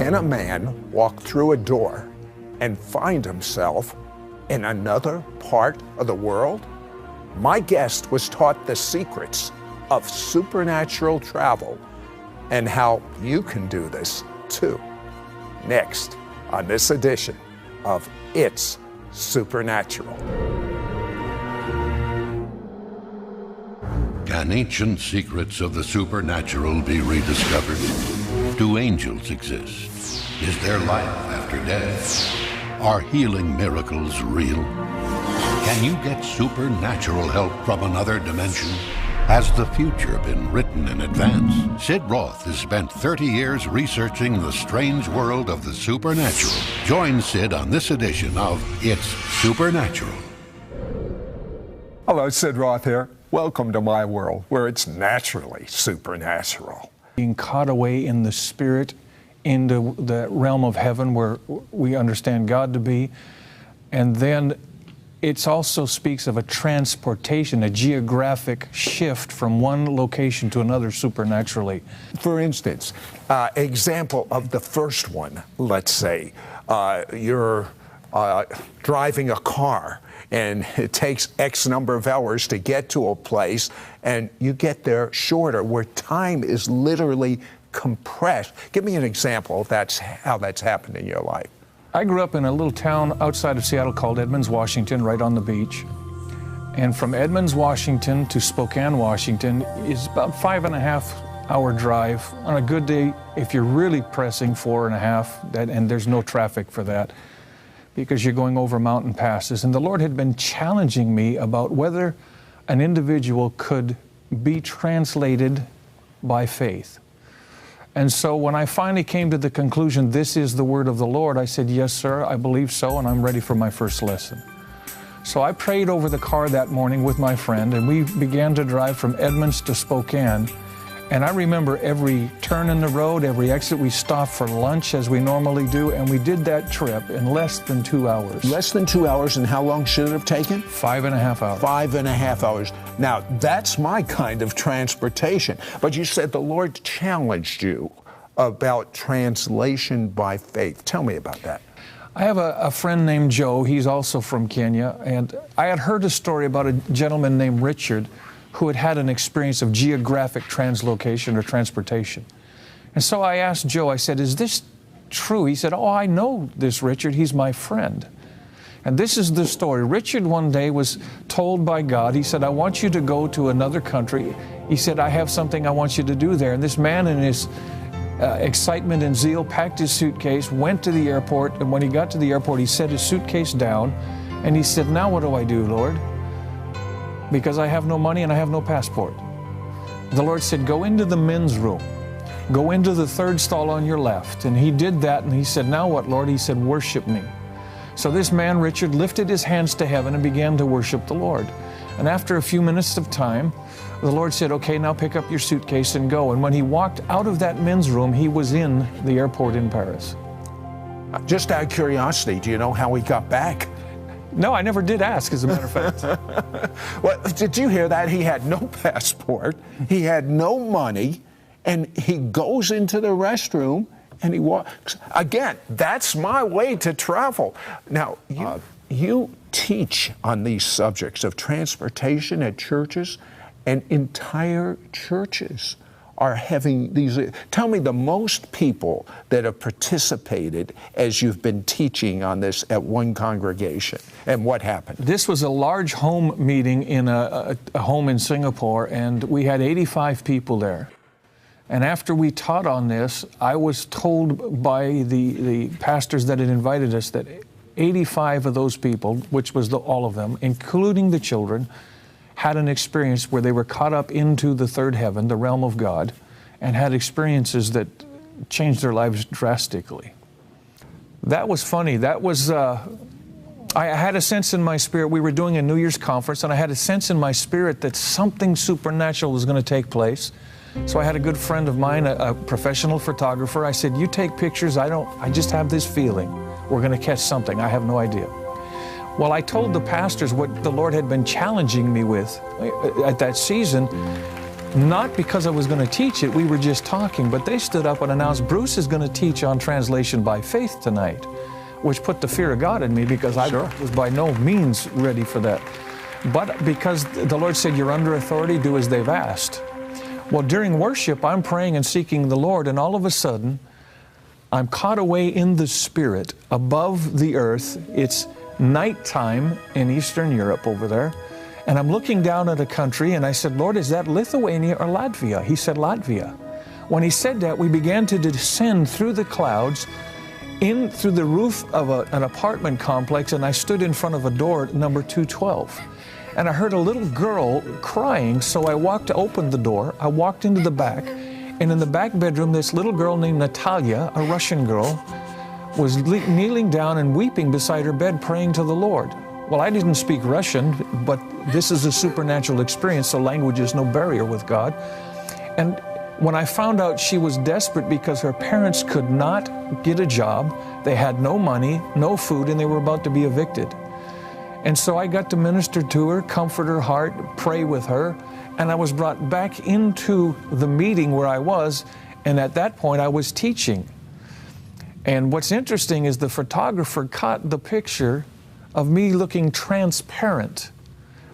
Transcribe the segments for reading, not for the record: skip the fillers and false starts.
can a man walk through a door and find himself in another part of the world? My guest was taught the secrets of supernatural travel and how you can do this too. Next on this edition of It's Supernatural. Can ancient secrets of the supernatural be rediscovered? Do angels exist? Is there life after death? Are healing miracles real? Can you get supernatural help from another dimension? Has the future been written in advance? Sid Roth has spent 30 years researching the strange world of the supernatural. Join Sid on this edition of It's Supernatural. Hello, Sid Roth here. Welcome to my world, where it's naturally supernatural. Being caught away in the spirit, into the realm of heaven where we understand God to be. And then it also speaks of a transportation, a geographic shift from one location to another supernaturally. For instance, example of the first one, let's say, you're driving a car and it takes X number of hours to get to a place, and you get there shorter, where time is literally compressed. Give me an example of how that's happened in your life. I grew up in a little town outside of Seattle called Edmonds, Washington, right on the beach. And from Edmonds, Washington to Spokane, Washington is about 5.5 hour drive. On a good day, if you're really pressing, 4.5, and there's no traffic for that, because you're going over mountain passes. And the Lord had been challenging me about whether an individual could be translated by faith. And so when I finally came to the conclusion, this is the word of the Lord, I said, yes, sir, I believe so, and I'm ready for my first lesson. So I prayed over the car that morning with my friend, and we began to drive from Edmonds to Spokane. And I remember every turn in the road, every exit, we stopped for lunch as we normally do, and we did that trip in less than 2 hours. Less than 2 hours, and how long should it have taken? 5.5 hours. 5.5 hours. Now, that's my kind of transportation. But you said the Lord challenged you about translation by faith. Tell me about that. I have a friend named Joe. He's also from Kenya, and I had heard a story about a gentleman named Richard who had had an experience of geographic translocation or transportation. And so I asked Joe, I said, is this true? He said, oh, I know this Richard, he's my friend. And this is the story. Richard one day was told by God, he said, I want you to go to another country. He said, I have something I want you to do there. And this man in his excitement and zeal packed his suitcase, went to the airport, and when he got to the airport, he set his suitcase down, and he said, now what do I do, Lord? Because I have no money and I have no passport. The Lord said, go into the men's room. Go into the third stall on your left. And he did that, and he said, now what, Lord? He said, worship me. So this man, Richard, lifted his hands to heaven and began to worship the Lord. And after a few minutes of time, the Lord said, okay, now pick up your suitcase and go. And when he walked out of that men's room, he was in the airport in Paris. Just out of curiosity, do you know how he got back? No, I never did ask, as a matter of fact. Well, did you hear that? He had no passport, he had no money, and he goes into the restroom and he walks. Again, that's my way to travel. Now, you teach on these subjects of transportation at churches, and entire churches are having these. Tell me the most people that have participated as you've been teaching on this at one congregation, and what happened? This was a large home meeting in a home in Singapore, and we had 85 people there. And after we taught on this, I was told by the pastors that had invited us that 85 of those people, which was all of them, including the children, had an experience where they were caught up into the third heaven, the realm of God, and had experiences that changed their lives drastically. That was funny. That was, I had a sense in my spirit. We were doing a New Year's conference, and I had a sense in my spirit that something supernatural was going to take place. So I had a good friend of mine, a professional photographer. I said, you take pictures. I just have this feeling. We're going to catch something. I have no idea. Well, I told the pastors what the Lord had been challenging me with at that season, not because I was going to teach it, we were just talking, but they stood up and announced, Bruce is going to teach on translation by faith tonight, which put the fear of God in me because I was by no means ready for that. But because the Lord said, you're under authority, do as they've asked. Well, during worship, I'm praying and seeking the Lord, and all of a sudden, I'm caught away in the Spirit above the earth. It's nighttime in Eastern Europe over there. And I'm looking down at a country, and I said, Lord, is that Lithuania or Latvia? He said, Latvia. When he said that, we began to descend through the clouds, in through the roof of an apartment complex, and I stood in front of a door at number 212. And I heard a little girl crying, so I walked to open the door. I walked into the back, and in the back bedroom, this little girl named Natalia, a Russian girl, was kneeling down and weeping beside her bed, praying to the Lord. Well, I didn't speak Russian, but this is a supernatural experience, so language is no barrier with God. And when I found out she was desperate because her parents could not get a job, they had no money, no food, and they were about to be evicted. And so I got to minister to her, comfort her heart, pray with her, and I was brought back into the meeting where I was, and at that point I was teaching. And what's interesting is the photographer caught the picture of me looking transparent,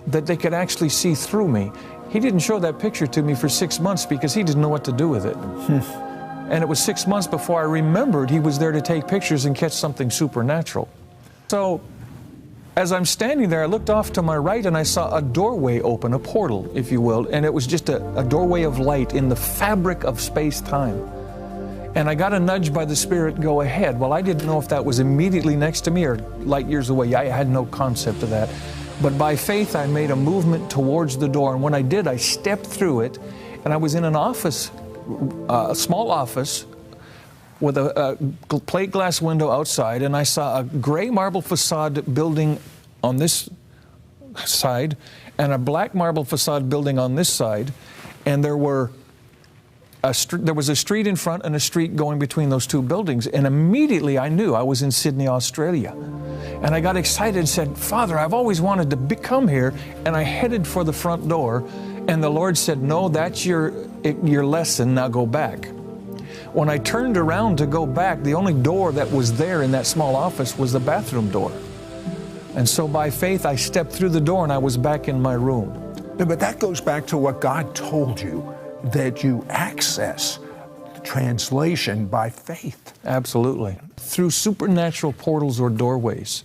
that they could actually see through me. He didn't show that picture to me for 6 months because he didn't know what to do with it. And it was 6 months before I remembered he was there to take pictures and catch something supernatural. So as I'm standing there, I looked off to my right and I saw a doorway open, a portal, if you will, and it was just a doorway of light in the fabric of space-time. And I got a nudge by the Spirit, go ahead. Well, I didn't know if that was immediately next to me or light years away. I had no concept of that. But by faith, I made a movement towards the door. And when I did, I stepped through it. And I was in an office, a small office, with a plate glass window outside. And I saw a gray marble facade building on this side and a black marble facade building on this side. And there was a street in front and a street going between those two buildings. And immediately I knew I was in Sydney, Australia. And I got excited and said, Father, I've always wanted to come here. And I headed for the front door. And the Lord said, no, that's your lesson. Now go back. When I turned around to go back, the only door that was there in that small office was the bathroom door. And so by faith, I stepped through the door and I was back in my room. Yeah, but that goes back to what God told you, that you access translation by faith. Absolutely. Through supernatural portals or doorways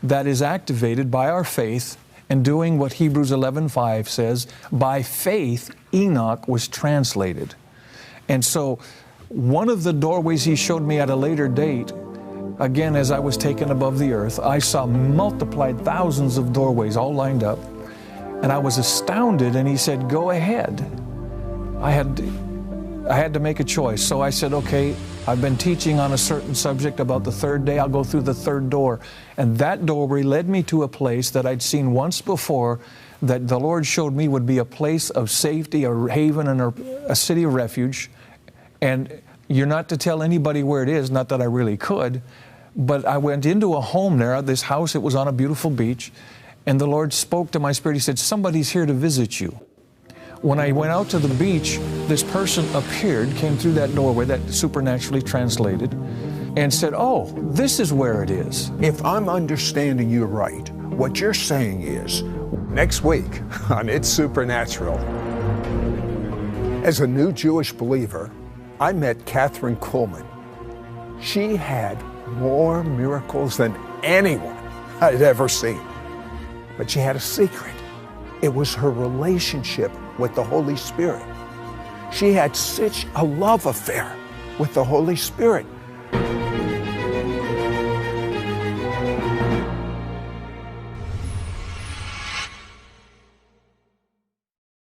that is activated by our faith and doing what Hebrews 11:5 says, by faith Enoch was translated. And so one of the doorways he showed me at a later date, again, as I was taken above the earth, I saw multiplied thousands of doorways all lined up. And I was astounded, and he said, go ahead. I had to make a choice. So I said, okay, I've been teaching on a certain subject about the third day. I'll go through the third door. And that doorway led me to a place that I'd seen once before that the Lord showed me would be a place of safety, a haven, and a city of refuge. And you're not to tell anybody where it is, not that I really could, but I went into a home there, this house, it was on a beautiful beach, and the Lord spoke to my spirit. He said, somebody's here to visit you. When I went out to the beach, this person appeared, came through that doorway that supernaturally translated, and said, oh, this is where it is. If I'm understanding you right, what you're saying is, next week on It's Supernatural, as a new Jewish believer, I met Catherine Kuhlman. She had more miracles than anyone I'd ever seen. But she had a secret. It was her relationship with the Holy Spirit. She had such a love affair with the Holy Spirit.